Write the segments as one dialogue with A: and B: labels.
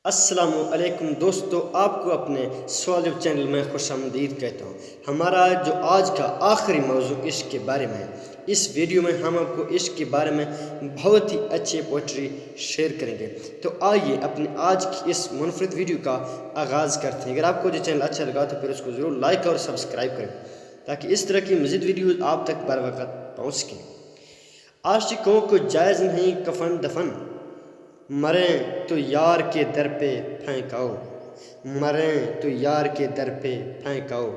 A: अस्सलामुअलैकुम दोस्तों, आपको अपने सवालिव चैनल में खुशामदीद कहता हूँ। हमारा जो आज का आखिरी मौजू इश्क के बारे में है। इस वीडियो में हम आपको इश्क के बारे में बहुत ही अच्छे पोइट्री शेयर करेंगे। तो आइए अपने आज की इस मुनफरिद वीडियो का आगाज़ करते हैं। अगर आपको जो चैनल अच्छा लगा तो फिर उसको ज़रूर लाइक और सब्सक्राइब करें ताकि इस तरह की मज़ीद वीडियो आप तक बर वक़्त पहुँच सकें। आशिकों को जायज़ नहीं कफन दफन, मरें तो यार के दर पे फेंकाओ, मरें तो यार के दर पे फेंकाओ।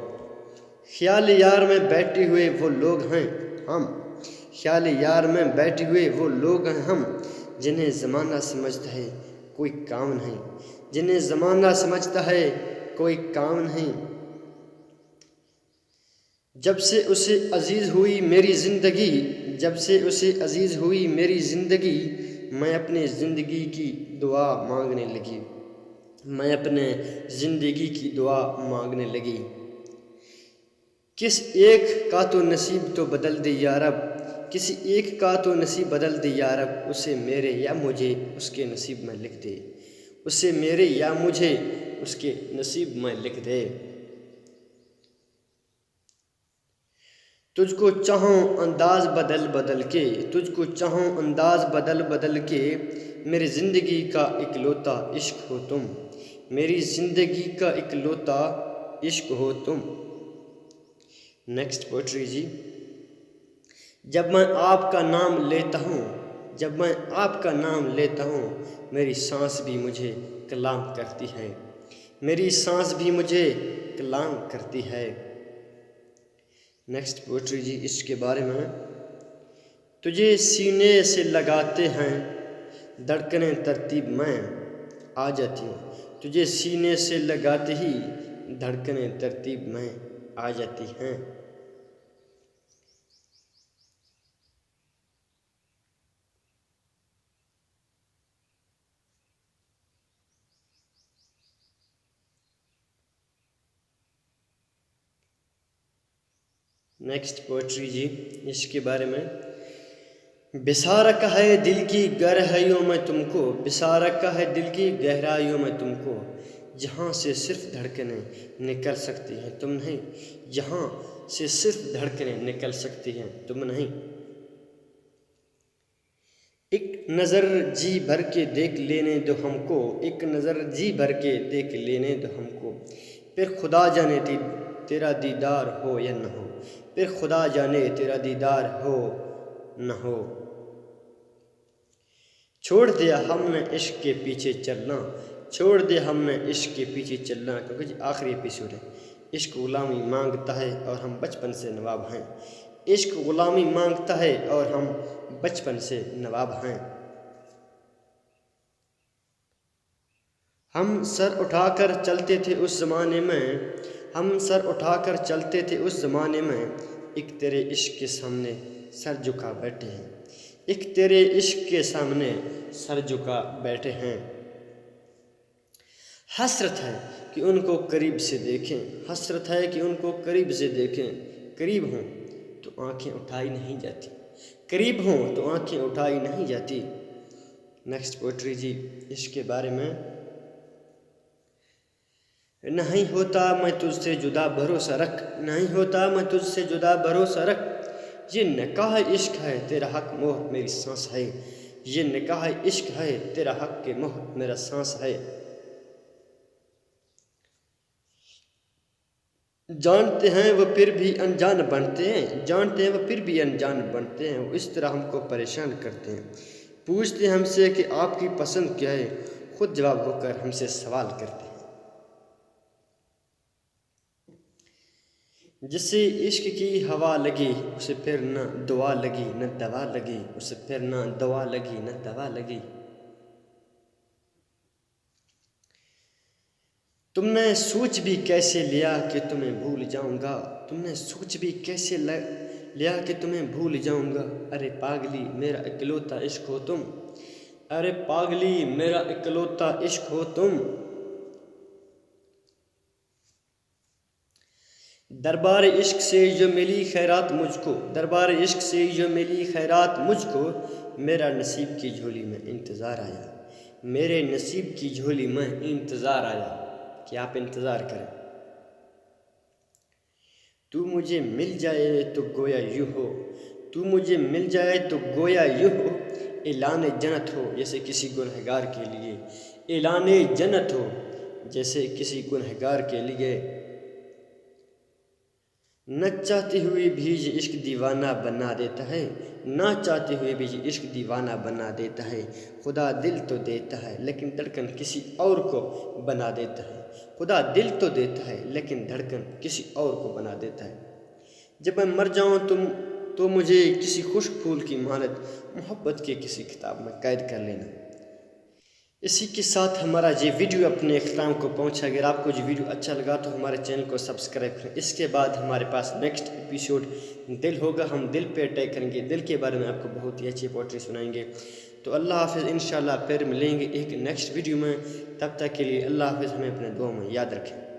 A: ख्याल यार में बैठे हुए वो लोग हैं हम, ख्याल यार में बैठे हुए वो लोग हैं हम, जिन्हें ज़माना समझता है कोई काम नहीं, जिन्हें ज़माना समझता है कोई काम नहीं। जब से उसे अजीज़ हुई मेरी ज़िंदगी, जब से उसे अजीज़ हुई मेरी ज़िंदगी, मैं अपने ज़िंदगी की दुआ मांगने लगी, मैं अपने ज़िंदगी की दुआ मांगने लगी। किस एक का तो नसीब तो बदल दे या रब, किसी एक का तो नसीब बदल दे या रब, उसे मेरे या मुझे उसके नसीब में लिख दे, उसे मेरे या मुझे उसके नसीब में लिख दे। तुझको चाहूँ अंदाज़ बदल बदल के, तुझको चाहूँ अंदाज़ बदल बदल के, मेरी ज़िंदगी का इकलौता इश्क हो तुम, मेरी ज़िंदगी का इकलौता इश्क हो तुम। नेक्स्ट पोइट्री जी। जब मैं आपका नाम लेता हूँ, जब मैं आपका नाम लेता हूँ, मेरी सांस भी मुझे कलाम करती है, मेरी सांस भी मुझे कलाम करती है। नेक्स्ट पोइट्री जी इसके बारे में। तुझे सीने से लगाते हैं धड़कनें तरतीब में आ जाती हैं, तुझे सीने से लगाते ही धड़कनें तरतीब में आ जाती हैं। नेक्स्ट पोइट्री जी इसके बारे में। बिसारका है दिल की गहराइयों में तुमको, बिसारका है दिल की गहराइयों में तुमको, जहाँ से सिर्फ धड़कनें निकल सकती हैं तुम नहीं, जहाँ से सिर्फ धड़कनें निकल सकती हैं तुम नहीं। एक नज़र जी भर के देख लेने दो हमको, एक नज़र जी भर के देख लेने दो हमको, फिर खुदा जाने तेरा दीदार हो या न हो, फिर खुदा जाने तेरा दीदार हो न हो। छोड़ दिया हमने इश्क के पीछे चलना, छोड़ दिया हमने इश्क के पीछे चलना, क्योंकि आखिरी एपिसोड है। इश्क गुलामी मांगता है और हम बचपन से नवाब हैं, इश्क गुलामी मांगता है और हम बचपन से नवाब हैं। हम सर उठाकर चलते थे उस ज़माने में, हम सर उठाकर चलते थे उस ज़माने में, एक तेरे इश्क के सामने सर झुका बैठे हैं, एक तेरे इश्क के सामने सर झुका बैठे हैं। हसरत है कि उनको करीब से देखें, हसरत है कि उनको करीब से देखें, करीब हों तो आंखें उठाई नहीं जाती, करीब हों तो आंखें उठाई नहीं जाती। नेक्स्ट पोइट्री जी इसके बारे में। नहीं होता मैं तुझसे जुदा भरोसा रख, नहीं होता मैं तुझसे जुदा भरोसा रख, ये निकाह इश्क है तेरा हक मोह मेरी सांस है, ये निकाह इश्क है तेरा हक के मोह मेरा सांस है। जानते हैं वो फिर भी अनजान बनते हैं, जानते हैं वो फिर भी अनजान बनते हैं, वो इस तरह हमको परेशान करते हैं। पूछते हैं हमसे कि आपकी पसंद क्या है, खुद जवाब होकर हमसे सवाल करते हैं। जिसे इश्क की हवा लगी उसे फिर न दुआ लगी न दवा लगी, उसे फिर न दवा लगी न दवा लगी। तुमने सोच भी कैसे लिया कि तुम्हें भूल जाऊंगा, तुमने सोच भी कैसे लिया कि तुम्हें भूल जाऊंगा। अरे पागली मेरा इकलौता इश्क हो तुम, अरे पागली मेरा इकलौता इश्क हो तुम। दरबार इश्क से जो मिली खैरात मुझको, दरबार इश्क से जो मिली खैरात मुझको, मेरा नसीब की झोली में इंतज़ार आया, मेरे नसीब की झोली में इंतज़ार आया कि आप इंतज़ार करें। तू मुझे मिल जाए तो गोया यूँ हो, तू मुझे मिल जाए तो गोया यूँ हो, ऐलान जन्नत हो जैसे किसी गुनहगार के लिए, ऐलान जन्नत हो जैसे किसी गुनहगार के लिए। न चाहते हुए भी ये इश्क दीवाना बना देता है, ना चाहते हुए भी ये इश्क दीवाना बना देता है। खुदा दिल तो देता है लेकिन धड़कन किसी और को बना देता है। खुदा दिल तो देता है लेकिन धड़कन किसी और को बना देता है। जब मैं मर जाऊँ तो मुझे किसी खुश्क फूल की मानद मोहब्बत के किसी किताब में कैद कर लेना। इसी के साथ हमारा ये वीडियो अपने अख्ताम को पहुंचा। अगर आपको ये वीडियो अच्छा लगा तो हमारे चैनल को सब्सक्राइब करें। इसके बाद हमारे पास नेक्स्ट एपिसोड दिल होगा, हम दिल पे अटैक करेंगे, दिल के बारे में आपको बहुत ही अच्छी पोएट्री सुनाएंगे। तो अल्लाह हाफ़िज़, इंशाल्लाह फिर मिलेंगे एक नेक्स्ट वीडियो में। तब तक के लिए अल्लाह हाफ़िज़, हमें अपने दुआ में याद रखें।